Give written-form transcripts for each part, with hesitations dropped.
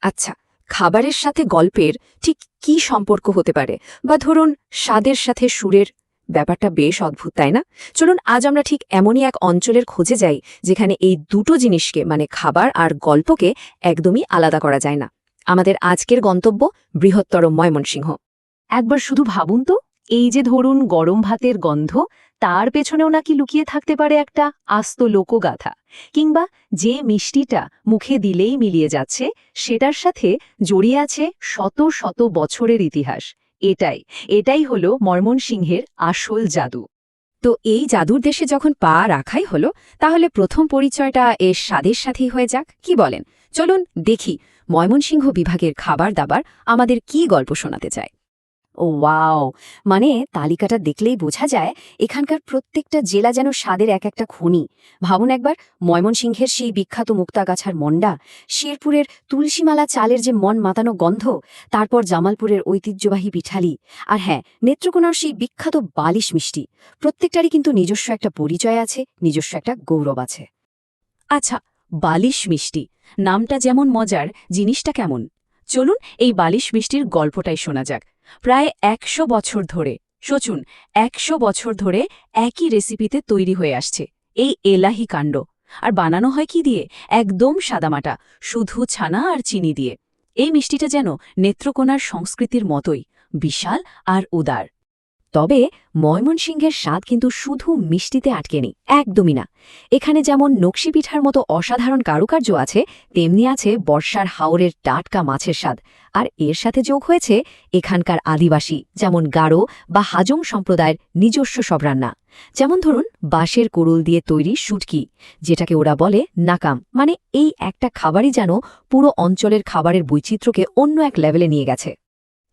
আচ্ছা, খাবারের সাথে গল্পের ঠিক কি সম্পর্ক হতে পারে? বা ধরুন স্বাদের সাথে সুরের ব্যাপারটা বেশ অদ্ভুত, তাই না? চলুন আজ আমরা ঠিক এমনই এক অঞ্চলের খোঁজে যাই যেখানে এই দুটো জিনিসকে মানে খাবার আর গল্পকে একদমই আলাদা করা যায় না। আমাদের আজকের গন্তব্য বৃহত্তর ময়মনসিংহ। একবার শুধু ভাবুন তো, এই যে ধরুন গরম ভাতের গন্ধ, তার পেছনেও নাকি লুকিয়ে থাকতে পারে একটা আস্ত লোকগাথা, কিংবা যে মিষ্টিটা মুখে দিলেই মিলিয়ে যাচ্ছে সেটার সাথে জড়িয়ে আছে শত শত বছরের ইতিহাস। এটাই হলো ময়মনসিংহের আসল জাদু। তো এই জাদুর দেশে যখন পা রাখাই হলো, তাহলে প্রথম পরিচয়টা এর স্বাদের সাথেই হয়ে যাক, কি বলেন? চলুন দেখি ময়মনসিংহ বিভাগের খাবার দাবার আমাদের কি গল্প শোনাতে চায়। ও ওয়াও! মানে তালিকাটা দেখলেই বোঝা যায় এখানকার প্রত্যেকটা জেলা যেন স্বাদের এক একটা খনি। ভাবুন একবার, ময়মনসিংহের সেই বিখ্যাত মুক্তাগাছার মন্ডা, শেরপুরের তুলসীমালা চালের যে মন মাতানো গন্ধ, তারপর জামালপুরের ঐতিহ্যবাহী পিঠালি, আর হ্যাঁ, নেত্রকোনার সেই বিখ্যাত বালিশ মিষ্টি। প্রত্যেকটারই কিন্তু নিজস্ব একটা পরিচয় আছে, নিজস্ব একটা গৌরব আছে। আচ্ছা, বালিশ মিষ্টি নামটা যেমন মজার, জিনিসটা কেমন? চলুন এই বালিশ মিষ্টির গল্পটাই শোনা যাক। প্রায় ১০০ বছর ধরে, সোচুন, ১০০ বছর ধরে একই রেসিপিতে তৈরি হয়ে আসছে এই এলাহি কাণ্ড। আর বানানো হয় কি দিয়ে? একদম সাদামাটা, শুধু ছানা আর চিনি দিয়ে। এই মিষ্টিটা যেন নেত্রকোনার সংস্কৃতির মতোই বিশাল আর উদার। তবে ময়মনসিংহের স্বাদ কিন্তু শুধু মিষ্টিতে আটকেনি, একদমই না। এখানে যেমন নকশি পিঠার মতো অসাধারণ কারুকার্য আছে, তেমনি আছে বর্ষার হাওরের টাটকা মাছের স্বাদ। আর এর সাথে যোগ হয়েছে এখানকার আদিবাসী, যেমন গারো বা হাজং সম্প্রদায়ের নিজস্ব সব রান্না। যেমন ধরুন বাঁশের কোড়ুল দিয়ে তৈরি শুটকি, যেটাকে ওরা বলে নাকাম। মানে এই একটা খাবারই যেন পুরো অঞ্চলের খাবারের বৈচিত্র্যকে অন্য এক লেভেলে নিয়ে গেছে।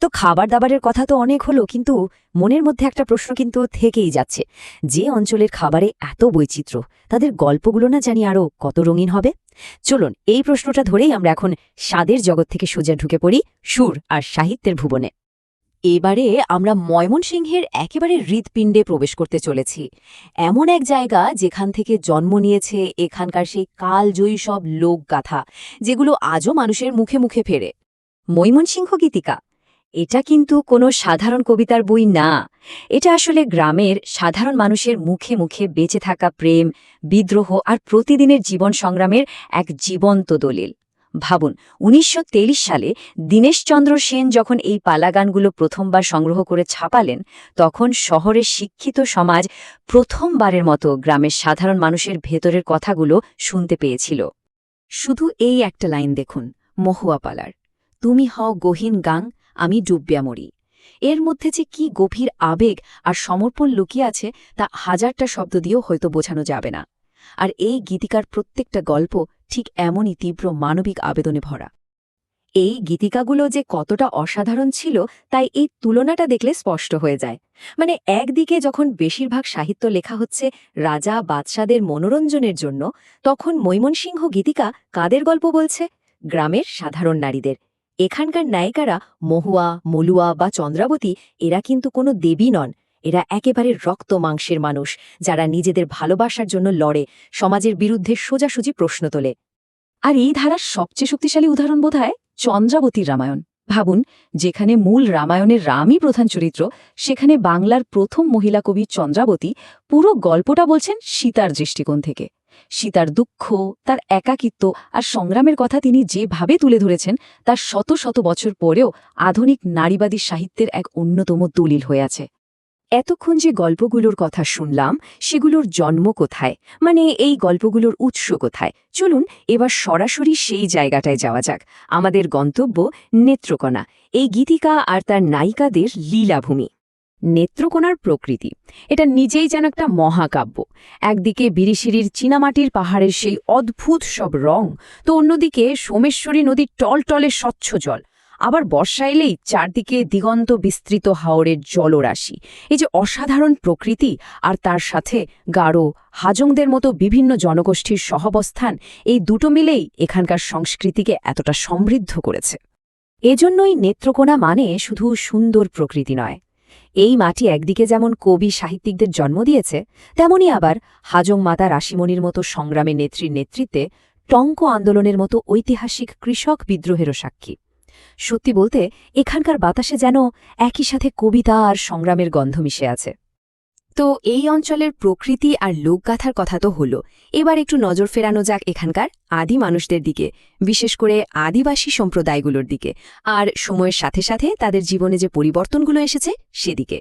তো খাবার দাবারের কথা তো অনেক হলো, কিন্তু মনের মধ্যে একটা প্রশ্ন কিন্তু থেকেই যাচ্ছে। যে অঞ্চলের খাবারে এত বৈচিত্র্য, তাদের গল্পগুলো না জানি আরও কত রঙিন হবে। চলুন এই প্রশ্নটা ধরেই আমরা এখন স্বাদের জগৎ থেকে সোজা ঢুকে পড়ি সুর আর সাহিত্যের ভুবনে। এবারে আমরা ময়মনসিংহের একেবারে হৃৎপিণ্ডে প্রবেশ করতে চলেছি। এমন এক জায়গা যেখান থেকে জন্ম নিয়েছে এখানকার সেই কালজয়ী সব লোকগাথা, যেগুলো আজও মানুষের মুখে মুখে ফেরে। ময়মনসিংহ গীতিকা, এটা কিন্তু কোনো সাধারণ কবিতার বই না। এটা আসলে গ্রামের সাধারণ মানুষের মুখে মুখে বেঁচে থাকা প্রেম, বিদ্রোহ আর প্রতিদিনের জীবন সংগ্রামের এক জীবন্ত দলিল। ভাবুন, ১৯২৩ সালে দীনেশচন্দ্র সেন যখন এই পালাগানগুলো প্রথমবার সংগ্রহ করে ছাপালেন, তখন শহরের শিক্ষিত সমাজ প্রথমবারের মতো গ্রামের সাধারণ মানুষের ভেতরের কথাগুলো শুনতে পেয়েছিল। শুধু এই একটা লাইন দেখুন, মহুয়া পালার, তুমি হও গহীন গাং, আমি ডুববিয়া মরি। এর মধ্যে যে কি গভীর আবেগ আর সমর্পণ লুকিয়ে আছে তা হাজারটা শব্দ দিয়েও হয়তো বোঝানো যাবে না। আর এই গীতিকার প্রত্যেকটা গল্প ঠিক এমনই তীব্র মানবিক আবেদনে ভরা। এই গীতিকাগুলো যে কতটা অসাধারণ ছিল, তাই এই তুলনাটা দেখলে স্পষ্ট হয়ে যায়। মানে একদিকে যখন বেশিরভাগ সাহিত্য লেখা হচ্ছে রাজা বাদশাদের মনোরঞ্জনের জন্য, তখন মৈমনসিংহ গীতিকা কাদের গল্প বলছে? গ্রামের সাধারণ নারীদের। এখানকার নায়িকারা মহুয়া, মলুয়া বা চন্দ্রাবতী, এরা কিন্তু কোনো দেবী নন। এরা একেবারে রক্ত মাংসের মানুষ, যারা নিজেদের ভালোবাসার জন্য লড়ে, সমাজের বিরুদ্ধে সোজাসুজি প্রশ্ন তোলে। আর এই ধারার সবচেয়ে শক্তিশালী উদাহরণ বোধহয় চন্দ্রাবতীর রামায়ণ। ভাবুন, যেখানে মূল রামায়ণের রামই প্রধান চরিত্র, সেখানে বাংলার প্রথম মহিলা কবি চন্দ্রাবতী পুরো গল্পটা বলছেন সীতার দৃষ্টিকোণ থেকে। সীতার দুঃখ, তার একাকিত্ব আর সংগ্রামের কথা তিনি যেভাবে তুলে ধরেছেন, তার শত শত বছর পরেও আধুনিক নারীবাদী সাহিত্যের এক অন্যতম দলিল হয়ে আছে। এতক্ষণ যে গল্পগুলোর কথা শুনলাম, সেগুলোর জন্ম কোথায়? মানে এই গল্পগুলোর উৎস কোথায়? চলুন এবার সরাসরি সেই জায়গাটায় যাওয়া যাক। আমাদের গন্তব্য নেত্রকোনা, এই গীতিকা আর তার নায়িকাদের লীলাভূমি। নেত্রকোনার প্রকৃতি, এটা নিজেই যেন একটা মহাকাব্য। একদিকে বিরিশিরির চীনামাটির পাহাড়ের সেই অদ্ভুত সব রং, তো অন্যদিকে সোমেশ্বরী নদীর টলটলে স্বচ্ছ জল। আবার বর্ষা এলেই চারদিকে দিগন্ত বিস্তৃত হাওরের জলরাশি। এই যে অসাধারণ প্রকৃতি, আর তার সাথে গারো, হাজংদের মতো বিভিন্ন জনগোষ্ঠীর সহাবস্থান, এই দুটো মিলেই এখানকার সংস্কৃতিকে এতটা সমৃদ্ধ করেছে। এজন্যই নেত্রকোনা মানে শুধু সুন্দর প্রকৃতি নয়। এই মাটি একদিকে যেমন কবি সাহিত্যিকদের জন্ম দিয়েছে, তেমনি আবার হাজং মাতা রাশিমণির মতো সংগ্রামী নেত্রীর নেতৃত্বে টঙ্ক আন্দোলনের মতো ঐতিহাসিক কৃষক বিদ্রোহেরও সাক্ষী। সত্যি বলতে এখানকার বাতাসে যেন একই সাথে কবিতা আর সংগ্রামের গন্ধ মিশে আছে। তো এই অঞ্চলের প্রকৃতি আর লোকগাথার কথা তো হলো, এবার একটু নজর ফেরানো যাক এখানকার আদি মানুষদের দিকে, বিশেষ করে আদিবাসী সম্প্রদায়গুলোর দিকে, আর সময়ের সাথে সাথে তাদের জীবনে যে পরিবর্তনগুলো এসেছে সেদিকে।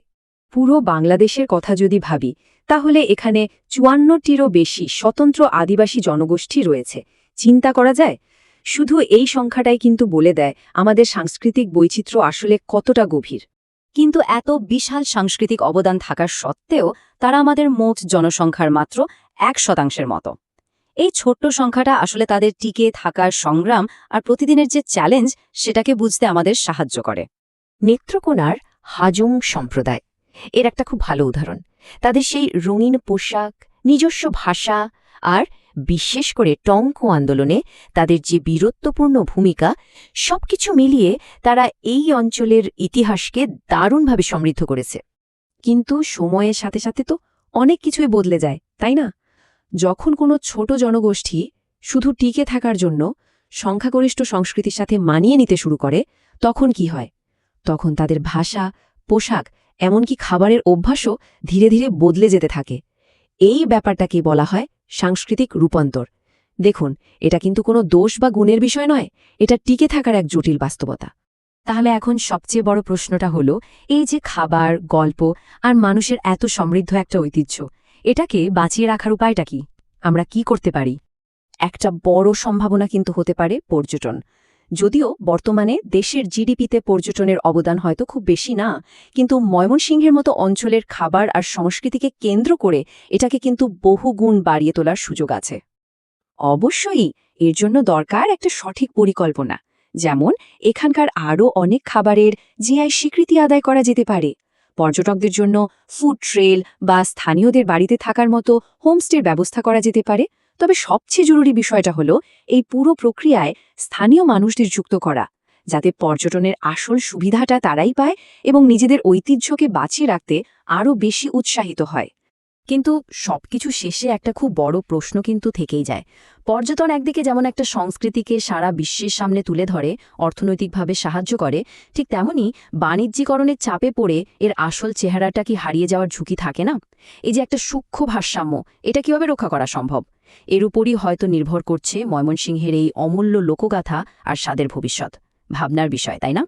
পুরো বাংলাদেশের কথা যদি ভাবি তাহলে এখানে ৫৪টিরও বেশি স্বতন্ত্র আদিবাসী জনগোষ্ঠী রয়েছে। চিন্তা করা যায়? শুধু এই সংখ্যাটাই কিন্তু বলে দেয় আমাদের সাংস্কৃতিক বৈচিত্র্য আসলে কতটা গভীর। কিন্তু এত বিশাল সাংস্কৃতিক অবদান থাকার সত্ত্বেও তারা আমাদের মোট জনসংখ্যার মাত্র ১% মতো। এই ছোট্ট সংখ্যাটা আসলে তাদের টিকে থাকার সংগ্রাম আর প্রতিদিনের যে চ্যালেঞ্জ সেটাকে বুঝতে আমাদের সাহায্য করে। নেত্রকোনার হাজং সম্প্রদায় এর একটা খুব ভালো উদাহরণ। তাদের সেই রঙিন পোশাক, নিজস্ব ভাষা আর বিশেষ করে টঙ্ক আন্দোলনে তাদের যে বীরত্বপূর্ণ ভূমিকা, সবকিছু মিলিয়ে তারা এই অঞ্চলের ইতিহাসকে দারুণভাবে সমৃদ্ধ করেছে। কিন্তু সময়ের সাথে সাথে তো অনেক কিছুই বদলে যায়, তাই না? যখন কোনো ছোট জনগোষ্ঠী শুধু টিকে থাকার জন্য সংখ্যাগরিষ্ঠ সংস্কৃতির সাথে মানিয়ে নিতে শুরু করে, তখন কি হয়? তখন তাদের ভাষা, পোশাক, এমনকি খাবারের অভ্যাসও ধীরে ধীরে বদলে যেতে থাকে। এই ব্যাপারটাকে বলা হয় সাংস্কৃতিক রূপান্তর। দেখুন, এটা কিন্তু কোনো দোষ বা গুণের বিষয় নয়, এটা টিকে থাকার এক জটিল বাস্তবতা। তাহলে এখন সবচেয়ে বড় প্রশ্নটা হলো, এই যে খাবার, গল্প আর মানুষের এত সমৃদ্ধ একটা ঐতিহ্য, এটাকে বাঁচিয়ে রাখার উপায়টা কি? আমরা কি করতে পারি? একটা বড় সম্ভাবনা কিন্তু হতে পারে পর্যটন। যদিও বর্তমানে দেশের জিডিপিতে পর্যটনের অবদান হয়তো খুব বেশি না, কিন্তু ময়মনসিংহের মতো অঞ্চলের খাবার আর সংস্কৃতিকে কেন্দ্র করে এটাকে কিন্তু বহুগুণ বাড়িয়ে তোলার সুযোগ আছে। অবশ্যই এর জন্য দরকার একটা সঠিক পরিকল্পনা। যেমন এখানকার আরও অনেক খাবারের জিআই স্বীকৃতি আদায় করা যেতে পারে। পর্যটকদের জন্য ফুড ট্রেল বা স্থানীয়দের বাড়িতে থাকার মতো হোমস্টের ব্যবস্থা করা যেতে পারে। তবে সবচেয়ে জরুরি বিষয়টা হলো এই পুরো প্রক্রিয়ায় স্থানীয় মানুষদের যুক্ত করা, যাতে পর্যটনের আসল সুবিধাটা তারাই পায় এবং নিজেদের ঐতিহ্যকে বাঁচিয়ে রাখতে আরও বেশি উৎসাহিত হয়। কিন্তু সবকিছু শেষে একটা খুব বড় প্রশ্ন কিন্তু থেকেই যায়। পর্যটন একদিকে যেমন একটা সংস্কৃতিকে সারা বিশ্বের সামনে তুলে ধরে, অর্থনৈতিকভাবে সাহায্য করে, ঠিক তেমনি বাণিজ্যিকরণের চাপে পড়ে এর আসল চেহারাটা কি হারিয়ে যাওয়ার ঝুঁকি থাকে না? এই যে একটা সূক্ষ্ম ভারসাম্য, এটা কিভাবে রক্ষা করা সম্ভব? এর উপরই হয়তো নির্ভর করছে ময়মনসিংহের এই অমূল্য লোকগাথা আর স্বাদের ভবিষ্যৎ। ভাবনার বিষয়, তাই না?